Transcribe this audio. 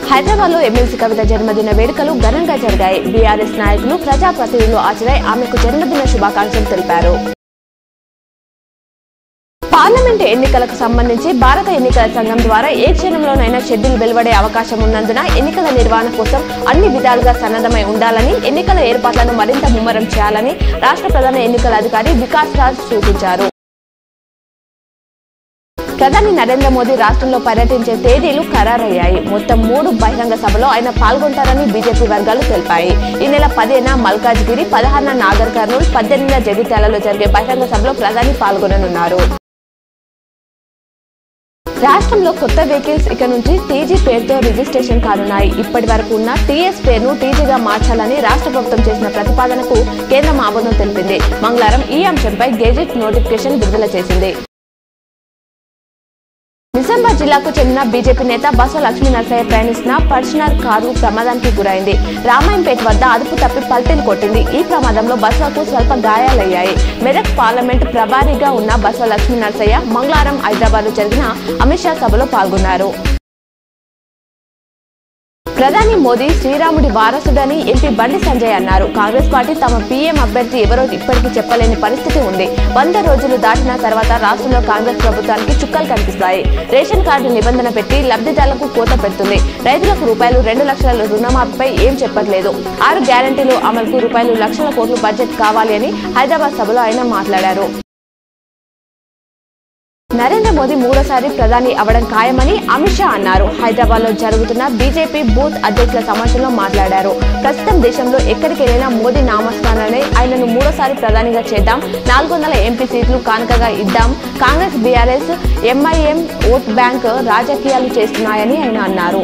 హైదరాబాద్ లో ఎమ్మెల్సీ కవిత జన్మదిన వేడుకలు ఘనంగా జరిగాయి. బీఆర్ఎస్ నాయకులు, ప్రజాప్రతినిధులు హాజరై ఆమెకు జన్మదిన శుభాకాంక్షలు తెలిపారు. పార్లమెంటు ఎన్నికలకు సంబంధించి భారత ఎన్నికల సంఘం ద్వారా ఏ క్షణంలోనైనా షెడ్యూల్ వెలువడే అవకాశం ఉన్నందున ఎన్నికల నిర్వహణ కోసం అన్ని విధాలుగా సన్నద్ధమై ఉండాలని, ఎన్నికల ఏర్పాట్లను మరింత ముమ్మరం చేయాలని రాష్ట్ర ప్రధాన ఎన్నికల అధికారి వికాస్ రాజ్ సూచించారు. ప్రధాని నరేంద్ర మోదీ రాష్ట్రంలో పర్యటించే తేదీలు ఖరారయ్యాయి. మొత్తం 3 బహిరంగ సభలో ఆయన పాల్గొంటారని బీజేపీ వర్గాలు తెలిపాయి. ఈ నెల 10న మల్కాజ్గిరి, 16న నాగర్ కర్నూల్, 18న జగిత్యాలలో జరిగే బహిరంగ సభలో ప్రధాని పాల్గొననున్నారు. రాష్ట్రంలో కొత్త వెహికల్స్ ఇక నుంచి టీజీ పేరుతో రిజిస్ట్రేషన్ కానున్నాయి. ఇప్పటి వరకు ఉన్న టీఎస్ పేరును టీజీగా మార్చాలని రాష్ట్ర ప్రభుత్వం చేసిన ప్రతిపాదనకు కేంద్రం ఆమోదం తెలిపింది. మంగళవారం ఈ అంశంపై గెజెట్ నోటిఫికేషన్ విడుదల చేసింది. నిజామాబాద్ జిల్లాకు చెందిన బీజేపీ నేత బసవ లక్ష్మీ నరసయ్య ప్రయాణిస్తున్న ఫార్చునర్ కారు ప్రమాదానికి గురైంది. రామాయంపేట వద్ద అదుపు తప్పి పల్టీలు కొట్టింది. ఈ ప్రమాదంలో బసవకు స్వల్ప గాయాలయ్యాయి. మెదక్ పార్లమెంటు ప్రభారిగా ఉన్న బసవ లక్ష్మీ నరసయ్య మంగళవారం హైదరాబాద్ లో జరిగిన అమిత్ షా సభలో పాల్గొన్నారు. ప్రధాని మోదీ శ్రీరాముడి వారసుడని ఎంపీ బండి సంజయ్ అన్నారు. కాంగ్రెస్ పార్టీ తమ పీఎం అభ్యర్థి ఎవరో ఇప్పటికీ చెప్పలేని పరిస్థితి ఉంది. 100 రోజులు దాటిన తర్వాత రాష్ట్రంలో కాంగ్రెస్ ప్రభుత్వానికి చుక్కలు కనిపిస్తాయి. రేషన్ కార్డు నిబంధన పెట్టి లబ్ధిదారులకు కోత పెడుతుంది. రైతులకు ₹2 లక్షల రుణమాఫీపై ఏం చెప్పట్లేదు. 6 గ్యారంటీలు అమలుకు ₹1,00,00,000 కోట్లు బడ్జెట్ కావాలి అని హైదరాబాద్ సభలో ఆయన మాట్లాడారు. నరేంద్ర మోదీ 3వ ప్రధాని అవడం ఖాయమని అమిత్ షా అన్నారు. హైదరాబాద్ లో జరుగుతున్న బీజేపీ బూత్ అధ్యక్షుల సమావేశంలో మాట్లాడారు. ప్రస్తుతం దేశంలో ఎక్కడికి వెళ్లినా మోదీ నామస్మరణనే ఆయనను 3వ ప్రధానిగా చేద్దాం, 400 ఎంపీ సీట్లు కానుకగా ఇద్దాం, Congress, BRS, MIM vote bank రాజకీయాలు చేస్తున్నాయని ఆయన అన్నారు.